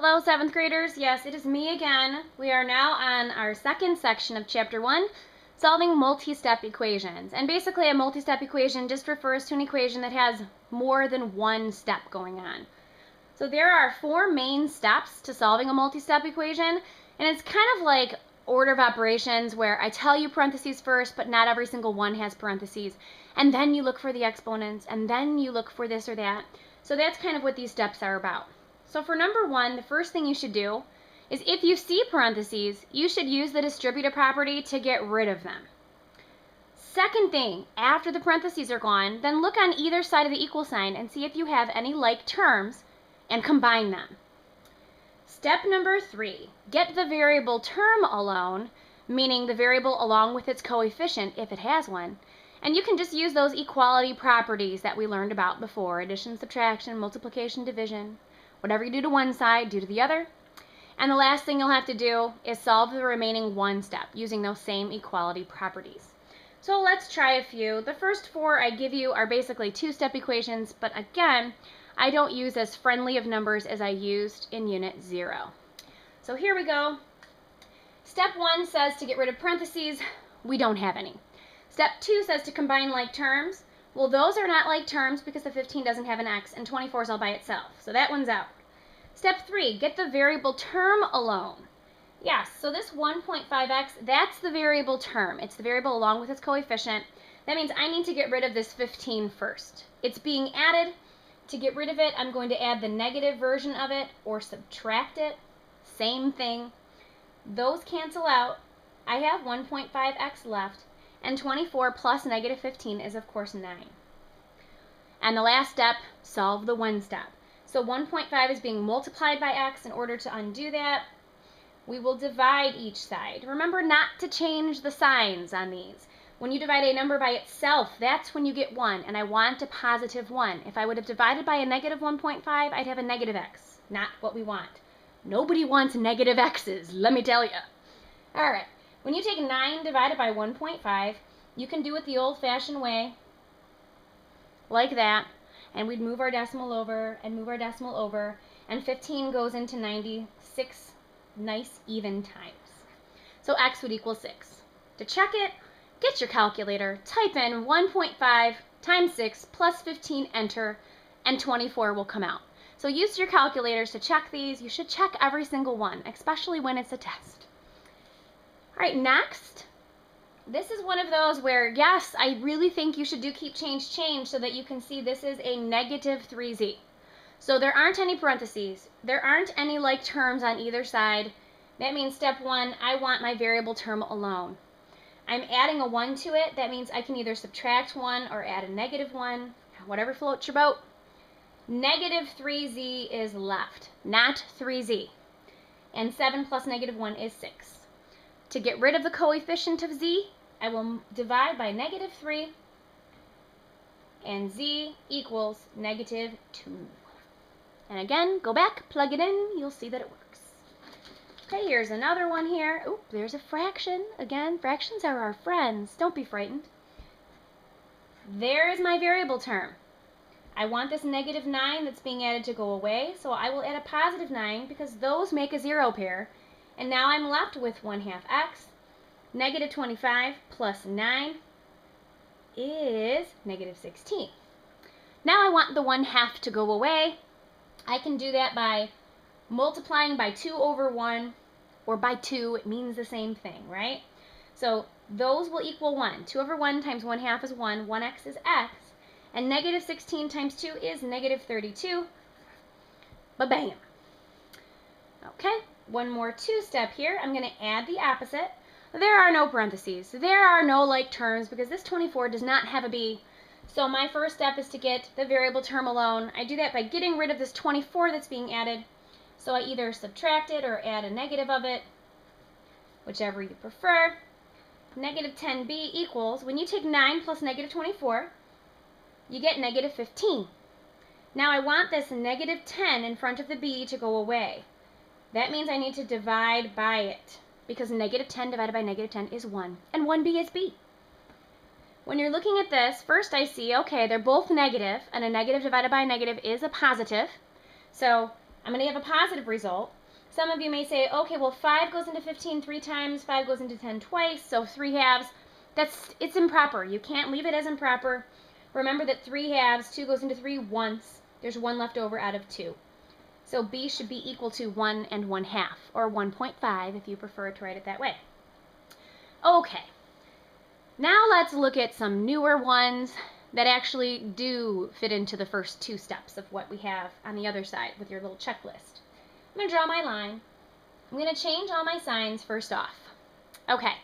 Hello, 7th graders. Yes, it is me again. We are now on our second section of Chapter 1, solving multi-step equations. And basically, a multi-step equation just refers to an equation that has more than one step going on. So there are 4 main steps to solving a multi-step equation, and it's kind of like order of operations where I tell you parentheses first, but not every single one has parentheses. And then you look for the exponents, and then you look for this or that. So that's kind of what these steps are about. So for number 1, the first thing you should do is if you see parentheses, you should use the distributive property to get rid of them. Second thing, after the parentheses are gone, then look on either side of the equal sign and see if you have any like terms and combine them. Step number 3, get the variable term alone, meaning the variable along with its coefficient if it has one. And you can just use those equality properties that we learned about before, addition, subtraction, multiplication, division. Whatever you do to one side, do to the other. And the last thing you'll have to do is solve the remaining one step using those same equality properties. So let's try a few. The first 4 I give you are basically 2-step equations, but again, I don't use as friendly of numbers as I used in Unit 0. So here we go. Step 1 says to get rid of parentheses. We don't have any. Step 2 says to combine like terms. Well, those are not like terms because the 15 doesn't have an x and 24 is all by itself. So that one's out. Step 3, get the variable term alone. Yes, so this 1.5x, that's the variable term. It's the variable along with its coefficient. That means I need to get rid of this 15 first. It's being added. To get rid of it, I'm going to add the negative version of it or subtract it. Same thing. Those cancel out. I have 1.5x left. And 24 plus negative 15 is, of course, 9. And the last step, solve the one step. So 1.5 is being multiplied by x. In order to undo that, we will divide each side. Remember not to change the signs on these. When you divide a number by itself, that's when you get 1, and I want a positive 1. If I would have divided by a negative 1.5, I'd have a negative x. Not what we want. Nobody wants negative x's, let me tell you. All right. When you take 9 divided by 1.5, you can do it the old-fashioned way, like that, and we'd move our decimal over and move our decimal over, and 15 goes into 96 nice even times. So x would equal 6. To check it, get your calculator, type in 1.5 times 6 plus 15, enter, and 24 will come out. So use your calculators to check these. You should check every single one, especially when it's a test. All right, next, this is one of those where, yes, I really think you should do keep change so that you can see this is a negative 3z. So there aren't any parentheses. There aren't any like terms on either side. That means step 1, I want my variable term alone. I'm adding a 1 to it. That means I can either subtract 1 or add a negative 1, whatever floats your boat. Negative 3z is left, not 3z. And 7 plus negative 1 is 6. To get rid of the coefficient of z, I will divide by negative 3, and z equals negative 2. And again, go back, plug it in, you'll see that it works. Okay, here's another one here. Oop, there's a fraction. Again, fractions are our friends. Don't be frightened. There is my variable term. I want this negative 9 that's being added to go away, so I will add a positive 9 because those make a 0 pair. And now I'm left with 1/2 x. Negative 25 plus 9 is negative 16. Now I want the 1/2 to go away. I can do that by multiplying by 2 over 1 or by 2. It means the same thing, right? So those will equal 1. 2 over 1 times 1/2 is 1. 1x is x. And negative 16 times 2 is negative 32. Ba-bam. Okay. One more 2-step here. I'm going to add the opposite. There are no parentheses. There are no like terms because this 24 does not have a b. So my first step is to get the variable term alone. I do that by getting rid of this 24 that's being added. So I either subtract it or add a negative of it, whichever you prefer. Negative 10b equals, when you take 9 plus negative 24, you get negative 15. Now I want this negative 10 in front of the b to go away. That means I need to divide by it, because negative 10 divided by negative 10 is 1, and 1b is b. When you're looking at this, first I see, okay, they're both negative, and a negative divided by a negative is a positive. So I'm going to have a positive result. Some of you may say, okay, well 5 goes into 15 3 times, 5 goes into 10 twice, so 3 halves. It's improper. You can't leave it as improper. Remember that 3 halves, 2 goes into 3 once. There's 1 left over out of 2. So B should be equal to 1 and 1/2, or 1.5 if you prefer to write it that way. Okay, now let's look at some newer ones that actually do fit into the first 2 steps of what we have on the other side with your little checklist. I'm going to draw my line. I'm going to change all my signs first off. Okay,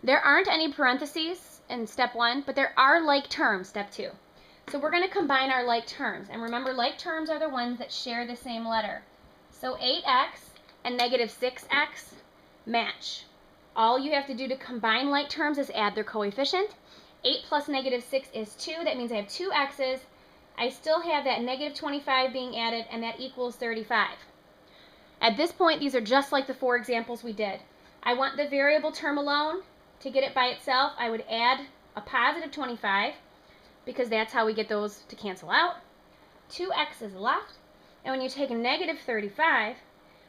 there aren't any parentheses in step 1, but there are like terms, step 2. So we're going to combine our like terms. And remember, like terms are the ones that share the same letter. So 8x and negative 6x match. All you have to do to combine like terms is add their coefficient. 8 plus negative 6 is 2. That means I have 2 x's. I still have that negative 25 being added, and that equals 35. At this point, these are just like the 4 examples we did. I want the variable term alone. To get it by itself, I would add a positive 25, because that's how we get those to cancel out. 2 x's left, and when you take a negative 35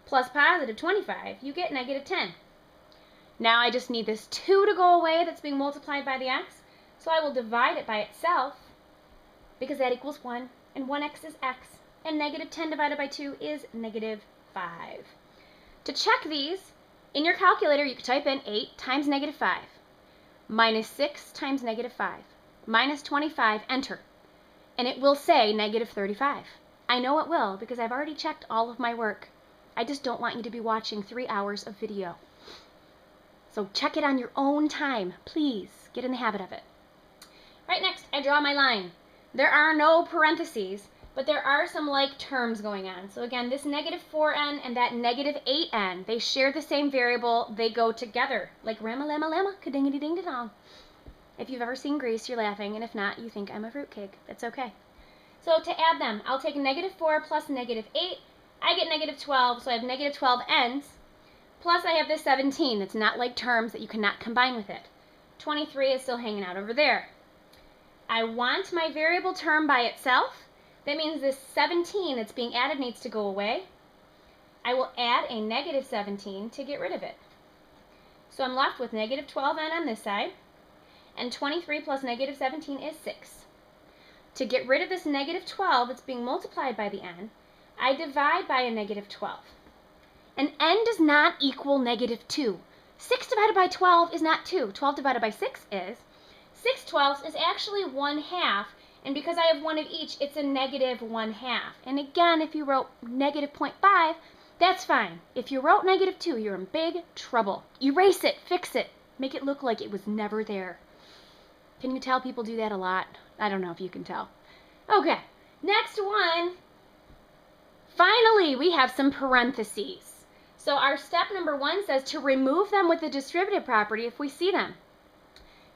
plus positive 25, you get negative 10. Now I just need this 2 to go away that's being multiplied by the x, so I will divide it by itself, because that equals 1, and 1x is x, and negative 10 divided by 2 is negative 5. To check these, in your calculator you can type in 8 times negative 5, minus 6 times negative 5, minus 25, enter, and it will say negative 35. I know it will because I've already checked all of my work. I just don't want you to be watching 3 hours of video. So check it on your own time. Please get in the habit of it. Right, next, I draw my line. There are no parentheses, but there are some like terms going on. So again, this negative 4n and that negative 8n, they share the same variable. They go together, like rama lama lama, ka-dingity ding dong. If you've ever seen Grease, you're laughing, and if not, you think I'm a fruitcake. That's okay. So to add them, I'll take negative 4 plus negative 8. I get negative 12, so I have negative 12 n's. Plus I have this 17 that's not like terms that you cannot combine with it. 23 is still hanging out over there. I want my variable term by itself. That means this 17 that's being added needs to go away. I will add a negative 17 to get rid of it. So I'm left with negative 12n on this side, and 23 plus negative 17 is 6. To get rid of this negative 12 that's being multiplied by the n, I divide by a negative 12. And n does not equal negative 2. 6 divided by 12 is not 2. 12 divided by 6 is. 6 twelfths is actually 1/2, and because I have one of each, it's a negative 1/2. And again, if you wrote negative 0.5, that's fine. If you wrote negative 2, you're in big trouble. Erase it, fix it, make it look like it was never there. Can you tell people do that a lot? I don't know if you can tell. Okay, next one. Finally, we have some parentheses. So our step number 1 says to remove them with the distributive property if we see them.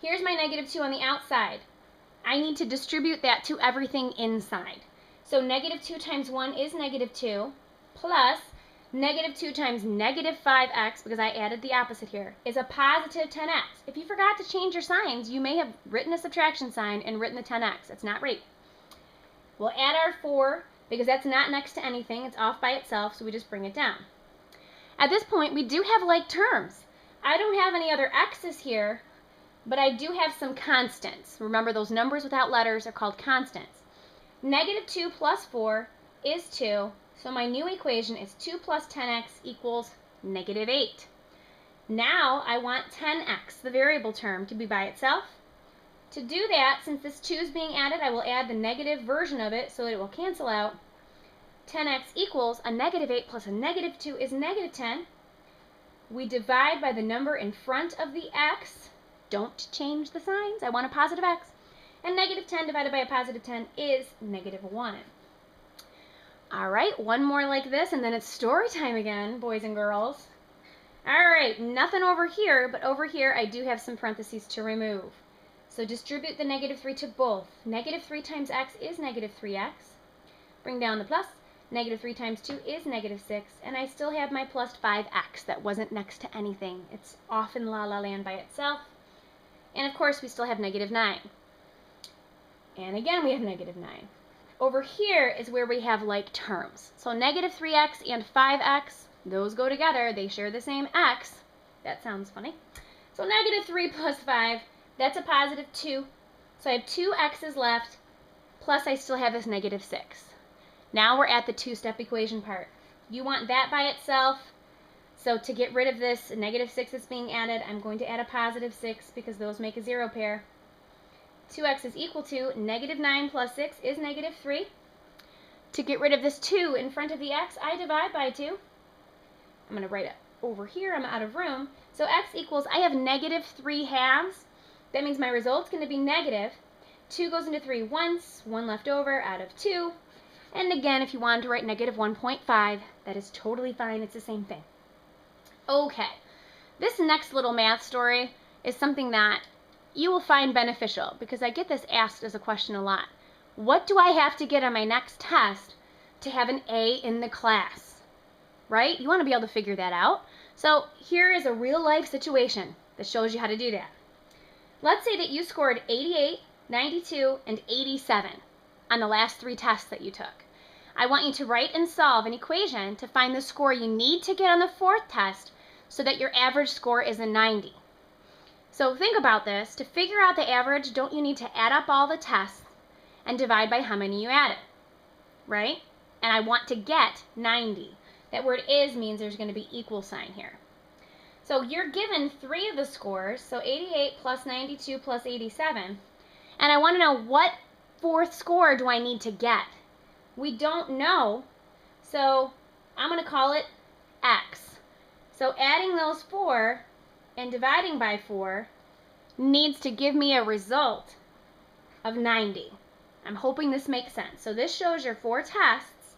Here's my negative 2 on the outside. I need to distribute that to everything inside. So negative 2 times 1 is negative 2, plus negative 2 times negative 5x, because I added the opposite here, is a positive 10x. If you forgot to change your signs, you may have written a subtraction sign and written the 10x. That's not right. We'll add our 4, because that's not next to anything. It's off by itself, so we just bring it down. At this point, we do have like terms. I don't have any other x's here, but I do have some constants. Remember, those numbers without letters are called constants. Negative 2 plus 4 is 2, so my new equation is 2 plus 10x equals negative 8. Now I want 10x, the variable term, to be by itself. To do that, since this 2 is being added, I will add the negative version of it so that it will cancel out. 10x equals a negative 8 plus a negative 2 is negative 10. We divide by the number in front of the x. Don't change the signs. I want a positive x. And negative 10 divided by a positive 10 is negative 1. All right, one more like this, and then it's story time again, boys and girls. All right, nothing over here, but over here I do have some parentheses to remove. So distribute the negative 3 to both. Negative 3 times x is negative 3x. Bring down the plus. Negative 3 times 2 is negative 6, and I still have my plus 5x that wasn't next to anything. It's off in la la land by itself. And of course, we still have negative 9. And again, we have negative 9. over here is where we have like terms. So negative 3x and 5x, those go together. They share the same x. That sounds funny. So negative 3 plus 5, that's a positive 2. So I have 2 x's left, plus I still have this negative 6. Now we're at the two-step equation part. You want that by itself. So to get rid of this negative 6 that's being added, I'm going to add a positive 6 because those make a 0 pair. 2x is equal to negative 9 plus 6 is negative 3. To get rid of this 2 in front of the x, I divide by 2. I'm going to write it over here. I'm out of room. So x equals, I have negative 3 halves. That means my result's going to be negative. 2 goes into 3 once, 1 left over out of 2. And again, if you wanted to write negative 1.5, that is totally fine. It's the same thing. Okay, this next little math story is something that you will find beneficial because I get this asked as a question a lot. What do I have to get on my next test to have an A in the class? Right? You want to be able to figure that out. So here is a real life situation that shows you how to do that. Let's say that you scored 88, 92, and 87 on the last 3 tests that you took. I want you to write and solve an equation to find the score you need to get on the 4th test so that your average score is a 90. So think about this. To figure out the average, don't you need to add up all the tests and divide by how many you added, right? And I want to get 90. That word is means there's going to be equal sign here. So you're given 3 of the scores, so 88 plus 92 plus 87, and I want to know what 4th score do I need to get? We don't know, so I'm going to call it x. So adding those 4 and dividing by 4 needs to give me a result of 90. I'm hoping this makes sense. So this shows your 4 tests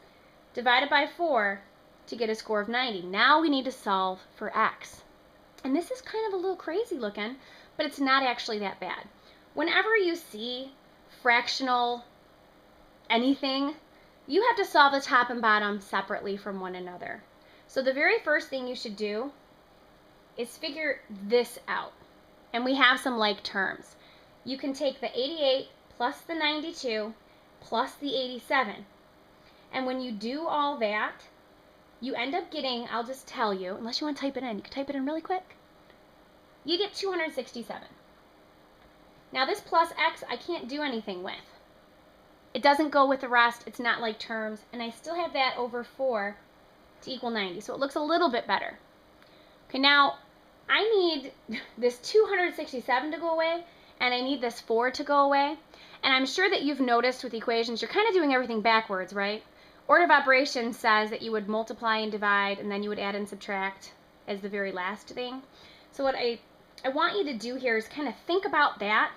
divided by 4 to get a score of 90. Now we need to solve for x. And this is kind of a little crazy looking, but it's not actually that bad. Whenever you see fractional anything, you have to solve the top and bottom separately from one another. So the very first thing you should do is figure this out. And we have some like terms. You can take the 88 plus the 92 plus the 87. And when you do all that, you end up getting, I'll just tell you, unless you want to type it in, you can type it in really quick. You get 267. Now this plus x I can't do anything with. It doesn't go with the rest. It's not like terms. And I still have that over 4 to equal 90. So it looks a little bit better. Okay, now I need this 267 to go away, and I need this 4 to go away. And I'm sure that you've noticed with equations, you're kind of doing everything backwards, right? Order of operations says that you would multiply and divide, and then you would add and subtract as the very last thing. So what I want you to do here is kind of think about that.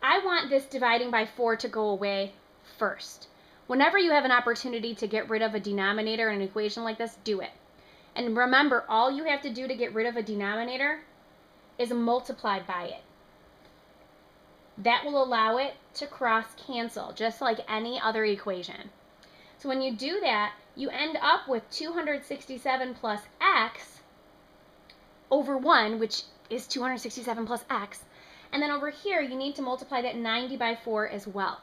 I want this dividing by 4 to go away first. Whenever you have an opportunity to get rid of a denominator in an equation like this, do it. And remember, all you have to do to get rid of a denominator is multiply by it. That will allow it to cross cancel, just like any other equation. So when you do that, you end up with 267 plus x over 1, which is 267 plus x. And then over here, you need to multiply that 90 by 4 as well.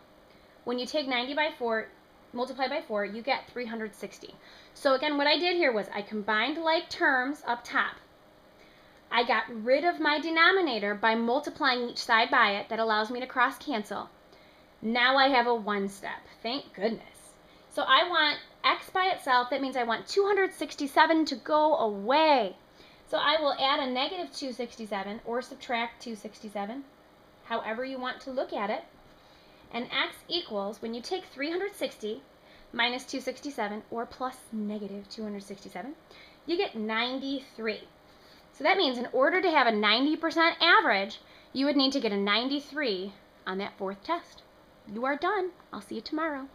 When you take 90 by 4, multiply by 4, you get 360. So again, what I did here was I combined like terms up top. I got rid of my denominator by multiplying each side by it. That allows me to cross cancel. Now I have a 1 step. Thank goodness. So I want x by itself. That means I want 267 to go away. So I will add a negative 267 or subtract 267, however you want to look at it. And x equals, when you take 360 minus 267 or plus negative 267, you get 93. So that means in order to have a 90% average, you would need to get a 93 on that 4th test. You are done. I'll see you tomorrow.